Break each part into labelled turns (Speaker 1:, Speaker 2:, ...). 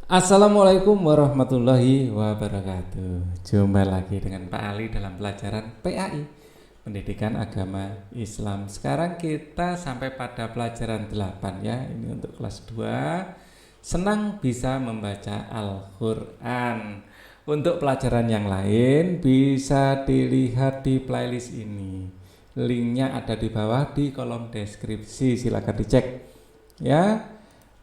Speaker 1: Assalamualaikum warahmatullahi wabarakatuh. Jumpa lagi dengan Pak Ali dalam pelajaran PAI, Pendidikan Agama Islam. Sekarang kita sampai pada pelajaran 8 ya. Ini untuk kelas 2. Senang bisa membaca Al-Qur'an. Untuk pelajaran yang lain bisa dilihat di playlist ini. Linknya ada di bawah di kolom deskripsi. Silakan dicek ya.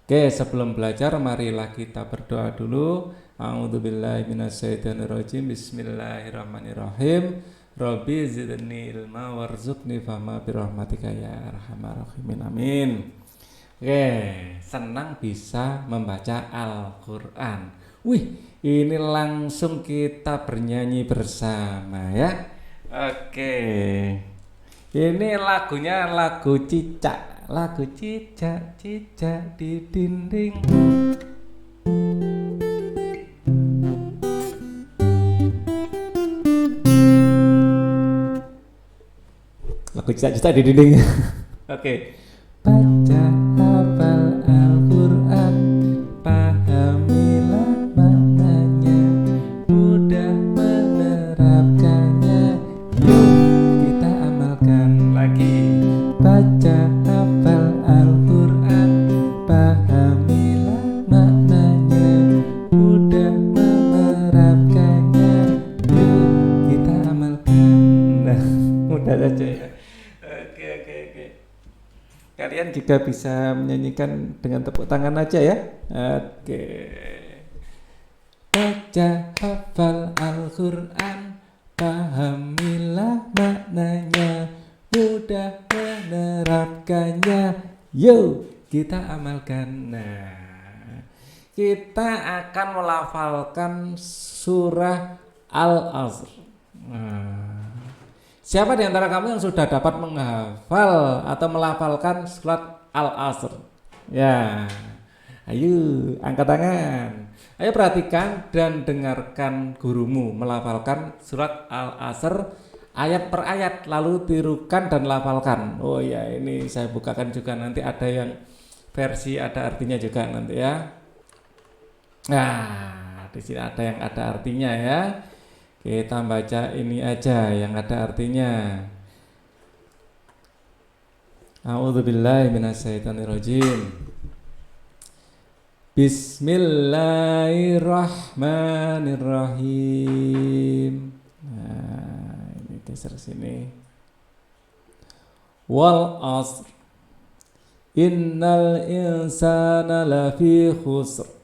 Speaker 1: Oke, sebelum belajar marilah kita berdoa dulu. A'udzubillahi minasyaitonirrajim. Bismillahirrahmanirrahim. Rabbi zidni ilma warzuqni fahma birahmatika ya arhamar rahimin. Amin. Oke, senang bisa membaca Al-Qur'an. Wih, ini langsung kita bernyanyi bersama ya. Oke. Ini lagunya lagu Cicak. Lagu cicak-cicak di dinding. Lagu cicak-cicak di dinding. Oke. Baca hafal Al-Qur'an, pahamilah maknanya, mudah menerapkannya, yuk kita amalkan lagi. Baca hafal Al-Qur'an, pahamilah maknanya, mudah menerapkannya, yuk kita amalkan. Nah, mudah saja ya. Oke. Kalian juga bisa menyanyikan dengan tepuk tangan aja ya. Oke. Baca hafal Al-Qur'an, pahamilah maknanya, mudah menerapkannya, yuk kita amalkan. Nah, kita akan melafalkan surah Al-Asr. Siapa di antara kamu yang sudah dapat menghafal atau melafalkan surat Al-Asr? Ya, ayo angkat tangan. Ayo perhatikan dan dengarkan gurumu melafalkan surat Al-Asr ayat per ayat, lalu tirukan dan lafalkan. Oh ya, ini saya bukakan juga, nanti ada yang versi ada artinya juga nanti ya. Nah, di sini ada yang ada artinya ya. Kita baca ini aja yang ada artinya. A'udzubillahi minasyaitonirrajim. Bismillahirrahmanirrahim. Nah, ini geser sini. Wal asr, innal insana lafi khusr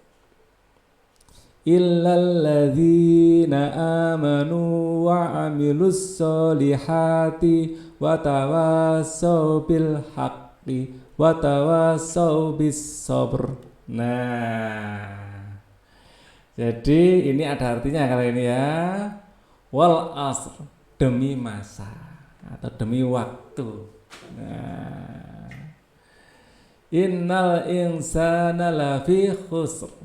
Speaker 1: illalladzina amanu wa amilus solihati wa tawassaw bil haqqi wa tawassaw bis sabr. Nah, jadi ini ada artinya kali ini ya. Wal asr, demi masa atau demi waktu. Nah, innal insana lafi khusr,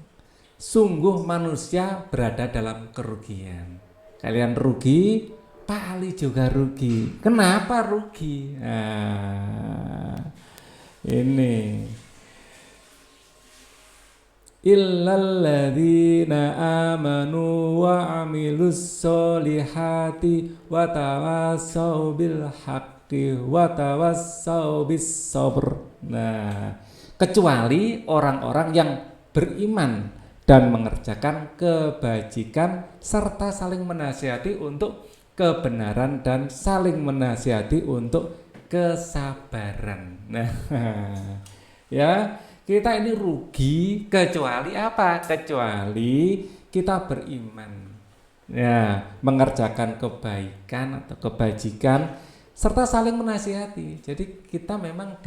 Speaker 1: sungguh manusia berada dalam kerugian. Kalian rugi, Pak Ali juga rugi. Kenapa rugi? Nah, ini illalladzina amanu wa amilus solihati wa tawassaw bil haqqi wa tawassaw bis sabr. Nah, kecuali orang-orang yang beriman dan mengerjakan kebajikan serta saling menasihati untuk kebenaran dan saling menasihati untuk kesabaran. Nah, ya, kita ini rugi kecuali apa? Kecuali kita beriman. Ya, mengerjakan kebaikan atau kebajikan serta saling menasihati. Jadi kita memang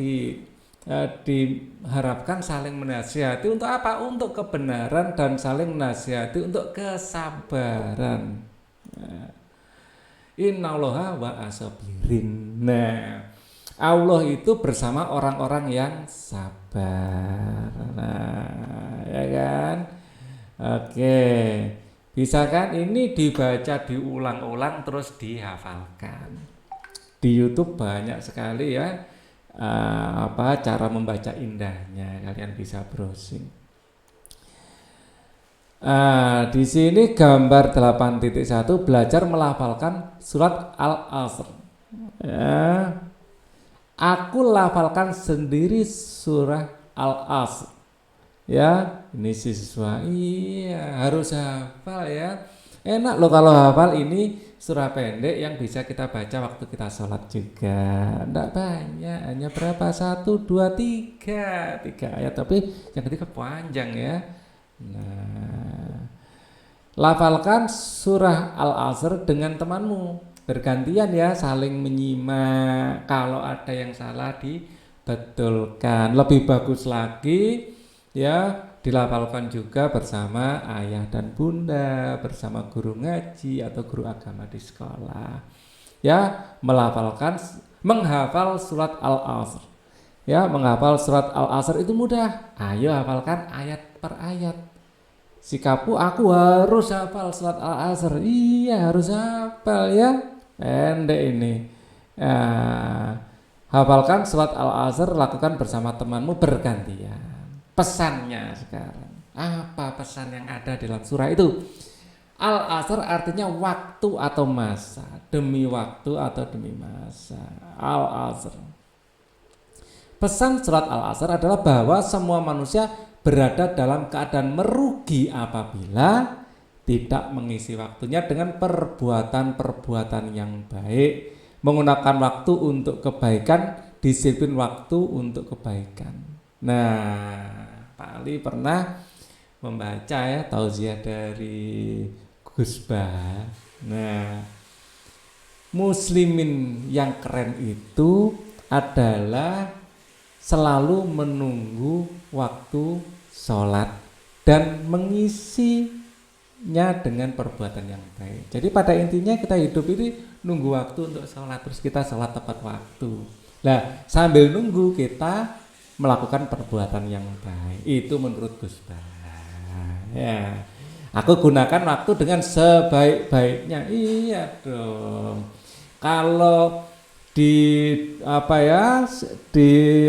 Speaker 1: diharapkan saling menasihati untuk apa? Untuk kebenaran dan saling menasihati untuk kesabaran. Nah, innallaha wa asabirin. Nah, Allah itu bersama orang-orang yang sabar. Nah, ya kan? Oke. Bisa kan ini dibaca diulang-ulang terus dihafalkan. Di YouTube banyak sekali ya cara membaca indahnya, kalian bisa browsing. Di sini gambar 8.1 belajar melafalkan surat Al-Asr. Ya. Aku lafalkan sendiri surah Al-Asr. Ya, ini siswa iya harus hafal ya. Enak loh kalau hafal ini surah pendek yang bisa kita baca waktu kita sholat juga. Enggak banyak, hanya berapa? 1, 2, 3 ayat, tapi yang ketiga panjang ya. Nah, lafalkan surah Al-Asr dengan temanmu. Bergantian ya, saling menyimak. Kalau ada yang salah dibetulkan. Lebih bagus lagi ya dilafalkan juga bersama ayah dan bunda, bersama guru ngaji atau guru agama di sekolah. Ya, menghafal surat Al-Asr. Ya, menghafal surat Al-Asr itu mudah. Ayo hafalkan ayat per ayat. Sikapku aku harus hafal surat Al-Asr. Iya, harus hafal ya. Pendek ini. Hafalkan surat Al-Asr, lakukan bersama temanmu bergantian. Pesannya sekarang, apa pesan yang ada dalam surah itu? Al-Asr artinya waktu atau masa, demi waktu atau demi masa. Al-Asr. Pesan surat Al-Asr adalah bahwa semua manusia berada dalam keadaan merugi apabila tidak mengisi waktunya dengan perbuatan-perbuatan yang baik, menggunakan waktu untuk kebaikan, disiplin waktu untuk kebaikan. Nah, Pak Ali pernah membaca ya tausiah dari Gus Bah. Nah, muslimin yang keren itu adalah selalu menunggu waktu sholat dan mengisinya dengan perbuatan yang baik. Jadi pada intinya kita hidup ini nunggu waktu untuk sholat, terus kita sholat tepat waktu. Nah, sambil nunggu kita melakukan perbuatan yang baik. Itu menurut Gus Bah. Ya, aku gunakan waktu dengan sebaik-baiknya. Iya dong. Kalau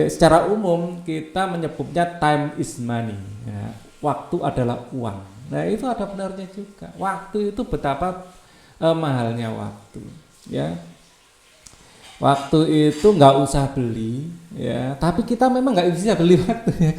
Speaker 1: secara umum kita menyebutnya time is money. Ya, waktu adalah uang. Nah, itu ada benarnya juga. Waktu itu betapa mahalnya waktu. Ya. Waktu itu nggak usah beli, ya. Tapi kita memang nggak bisa beli waktu, ya.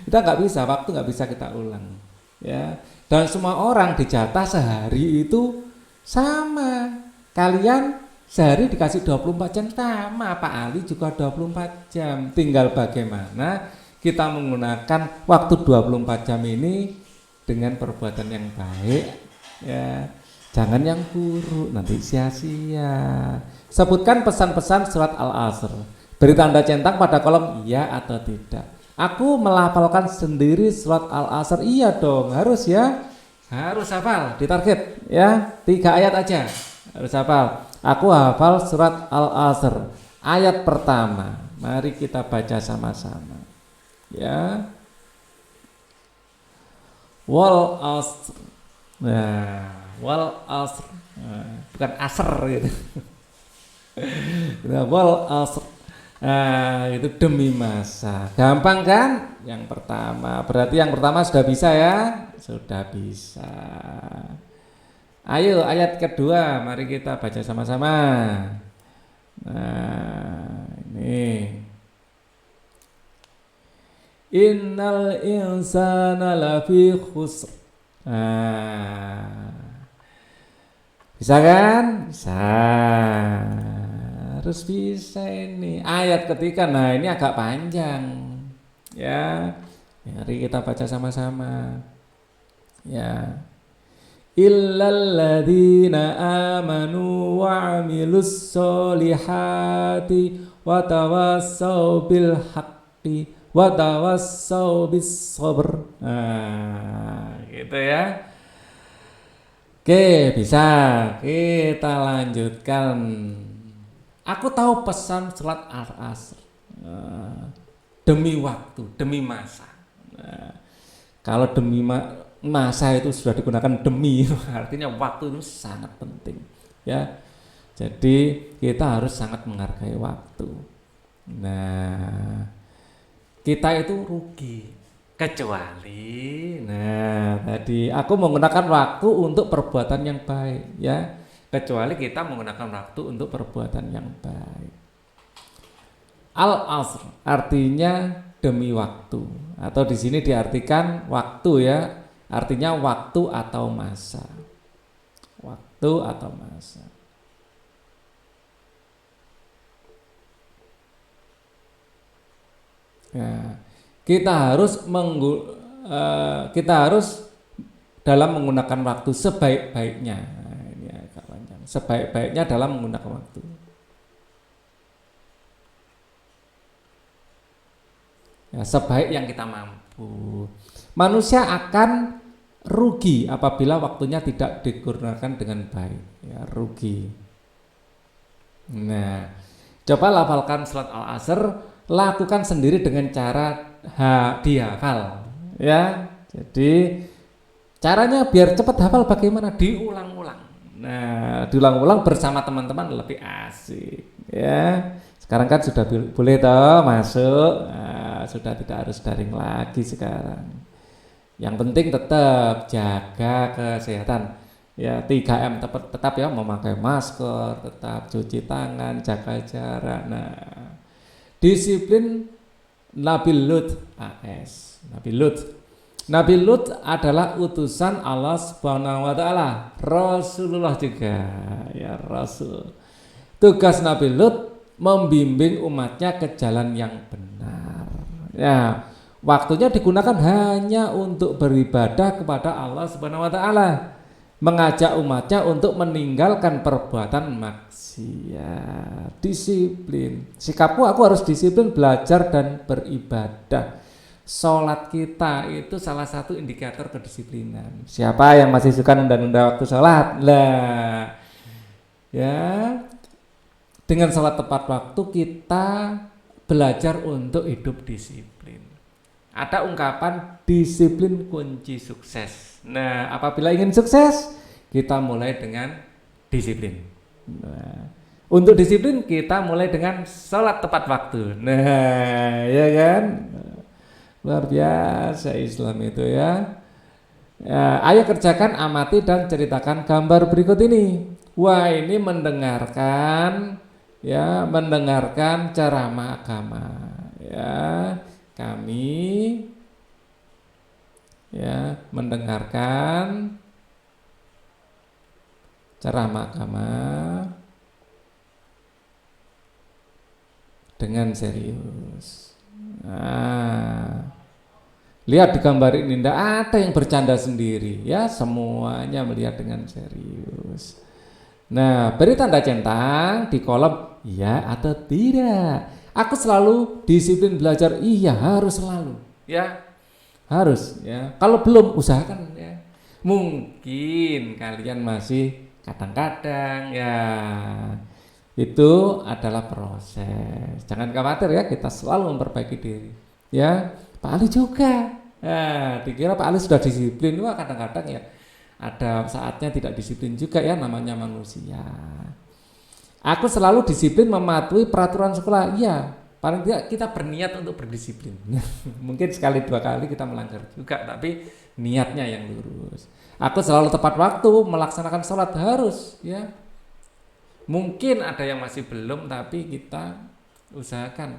Speaker 1: Kita nggak bisa, waktu nggak bisa kita ulang, ya. Dan semua orang dijatah sehari itu sama. Kalian sehari dikasih 24 jam sama, Pak Ali juga 24 jam. Tinggal bagaimana kita menggunakan waktu 24 jam ini dengan perbuatan yang baik, ya. Jangan yang buruk, nanti sia-sia. Sebutkan pesan-pesan surat Al-Asr. Beri tanda centang pada kolom iya atau tidak. Aku melafalkan sendiri surat Al-Asr. Iya dong, harus ya. Harus hafal, ditarget ya. 3 ayat aja. Harus hafal. Aku hafal surat Al-Asr. Ayat pertama. Mari kita baca sama-sama. Ya. Wal asr. Nah, wal asr. Bukan asr gitu. Wal asr. Itu demi masa. Gampang kan? Yang pertama. Berarti yang pertama sudah bisa ya? Sudah bisa. Ayo ayat kedua, mari kita baca sama-sama. Nah, ini. Innal insana lafi khusr. Bisa kan? Bisa. Harus bisa ini. Ayat ketiga, nah ini agak panjang. Ya. Mari kita baca sama-sama. Ya. Illalladzina amanu wa 'amilus solihati wa tawassaw bil haqqi wa tawassaw bis sabr. Gitu ya. Oke, bisa. Kita lanjutkan. Aku tahu pesan surat Al-Asr. Demi waktu, demi masa. Kalau demi masa itu sudah digunakan demi, artinya waktu itu sangat penting, ya. Jadi kita harus sangat menghargai waktu. Nah, kita itu rugi kecuali tadi aku menggunakan waktu untuk perbuatan yang baik, ya. Kecuali kita menggunakan waktu untuk perbuatan yang baik. Al-asr artinya demi waktu, atau di sini diartikan waktu, ya. Artinya waktu atau masa. Waktu atau masa. Nah, kita harus dalam menggunakan waktu sebaik-baiknya. Nah, ini agak panjang. Sebaik-baiknya dalam menggunakan waktu. Ya, sebaik yang kita mampu. Manusia akan rugi apabila waktunya tidak digunakan dengan baik. Ya, rugi. Nah, coba lafalkan surat Al-Asr, lakukan sendiri dengan cara dihafal, ya. Jadi caranya biar cepat hafal bagaimana? Diulang-ulang. Nah, diulang-ulang bersama teman-teman lebih asik, ya. Sekarang kan sudah boleh toh masuk, sudah tidak harus daring lagi sekarang. Yang penting tetap jaga kesehatan. Ya, 3M tetap ya, memakai masker, tetap cuci tangan, jaga jarak. Nah, disiplin Nabi Lut AS. Nabi Lut adalah utusan Allah Subhanahu wa taala, Rasulullah juga, ya, Rasul. Tugas Nabi Lut membimbing umatnya ke jalan yang benar. Ya, waktunya digunakan hanya untuk beribadah kepada Allah Subhanahu wa taala, mengajak umatnya untuk meninggalkan perbuatan maksiat. Disiplin. Sikapku, aku harus disiplin belajar dan beribadah. Sholat kita itu salah satu indikator kedisiplinan. Siapa yang masih suka nunda-nunda waktu sholat? Lah, ya, dengan sholat tepat waktu kita belajar untuk hidup disiplin. Ada ungkapan disiplin kunci sukses. Nah, apabila ingin sukses, kita mulai dengan disiplin. Nah, untuk disiplin kita mulai dengan sholat tepat waktu. Nah, ya kan? Luar biasa Islam itu, ya. Ya, ayo kerjakan, amati dan ceritakan gambar berikut ini. Wah, ini mendengarkan ceramah agama, ya. Kami ya mendengarkan ceramah agama dengan serius. Nah, lihat di gambar ini, tidak ada yang bercanda sendiri, ya, semuanya melihat dengan serius. Nah, beri tanda centang di kolom ya atau tidak. Aku selalu disiplin belajar. Iya, harus selalu, ya, harus, ya. Kalau belum, usahakan, ya. Mungkin kalian masih kadang-kadang, ya. Itu adalah proses. Jangan khawatir, ya, kita selalu memperbaiki diri, ya. Pak Ali juga. Nah, dikira Pak Ali sudah disiplin. Wah, kadang-kadang ya ada saatnya tidak disiplin juga, ya, namanya manusia. Aku selalu disiplin mematuhi peraturan sekolah. Iya, paling tidak kita berniat untuk berdisiplin. Mungkin sekali dua kali kita melanggar juga, tapi niatnya yang lurus. Aku selalu tepat waktu melaksanakan sholat, harus, ya. Mungkin ada yang masih belum, tapi kita usahakan,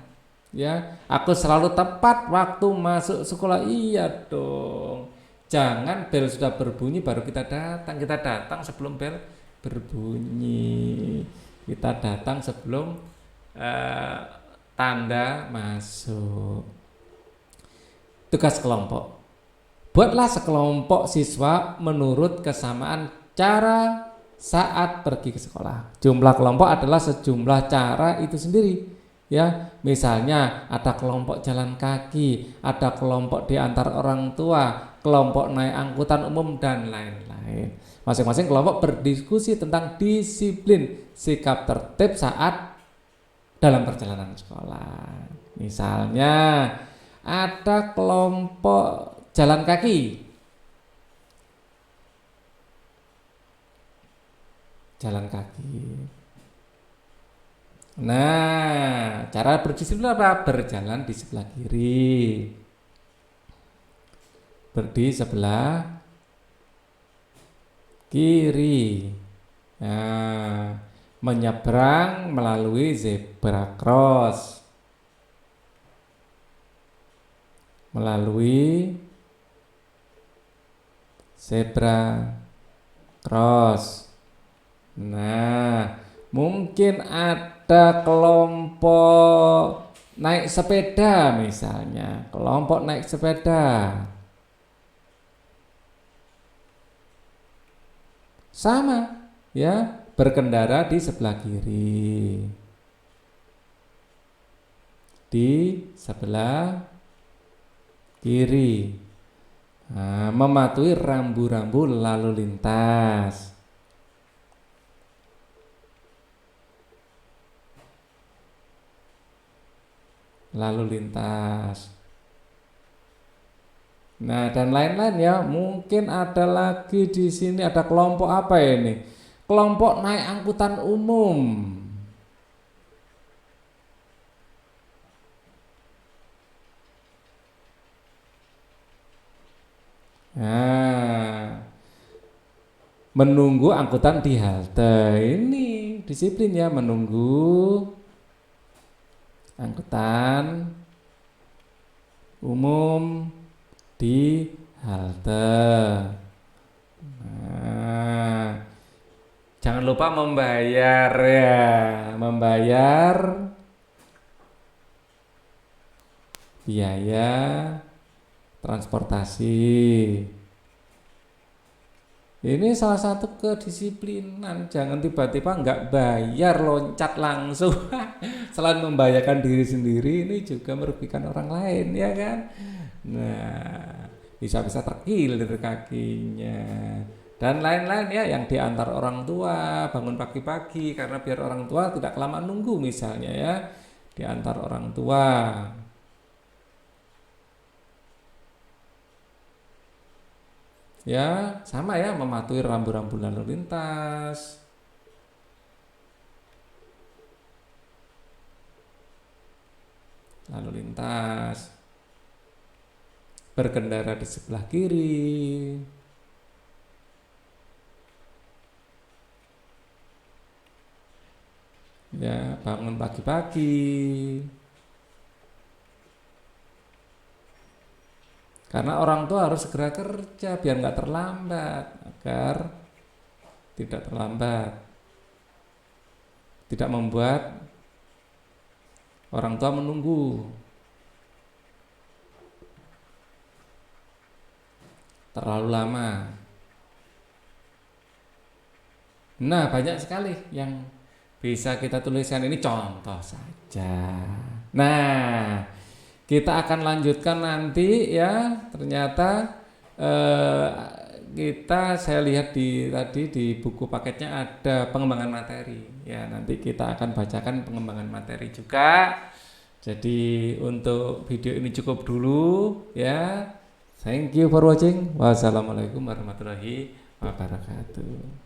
Speaker 1: ya. Aku selalu tepat waktu masuk sekolah. Iya dong. Jangan bel sudah berbunyi baru kita datang. Kita datang sebelum bel berbunyi. Kita datang sebelum tanda masuk. Tugas kelompok. Buatlah sekelompok siswa menurut kesamaan cara saat pergi ke sekolah. Jumlah kelompok adalah sejumlah cara itu sendiri, ya. Misalnya ada kelompok jalan kaki, ada kelompok di antar orang tua, kelompok naik angkutan umum, dan lain-lain. Masing-masing kelompok berdiskusi tentang disiplin, sikap tertib saat dalam perjalanan sekolah. Misalnya ada kelompok jalan kaki, Nah, cara berdisiplin apa? Berjalan di sebelah kiri. Di sebelah kiri. Nah, menyeberang melalui zebra cross. Melalui zebra cross. Nah, mungkin ada kelompok naik sepeda misalnya, kelompok naik sepeda. Sama, ya, berkendara di sebelah kiri. Di sebelah kiri. Nah, mematuhi rambu-rambu lalu lintas. Lalu lintas. Nah, dan lain-lain ya. Mungkin ada lagi di sini ada kelompok apa ini? Kelompok naik angkutan umum. Nah, menunggu angkutan di halte. Ini disiplin ya, menunggu angkutan umum di halte. Nah, jangan lupa membayar ya, membayar biaya transportasi. Ini salah satu kedisiplinan. Jangan tiba-tiba nggak bayar loncat langsung. Selain membahayakan diri sendiri, ini juga merugikan orang lain, ya kan? Nah, bisa-bisa terkilir kakinya dan lain-lain ya, yang diantar orang tua bangun pagi-pagi karena biar orang tua tidak kelamaan nunggu misalnya ya, diantar orang tua. Ya, sama ya, mematuhi rambu-rambu lalu lintas. Lalu lintas. Berkendara di sebelah kiri. Ya, bangun pagi-pagi. Karena orang tua harus segera kerja biar nggak terlambat, agar tidak terlambat, tidak membuat orang tua menunggu terlalu lama. Nah, banyak sekali yang bisa kita tuliskan, ini contoh saja. Nah, kita akan lanjutkan nanti ya. Ternyata saya lihat tadi di buku paketnya ada pengembangan materi. Ya, nanti kita akan bacakan pengembangan materi juga. Jadi untuk video ini cukup dulu ya. Thank you for watching. Wassalamualaikum warahmatullahi wabarakatuh.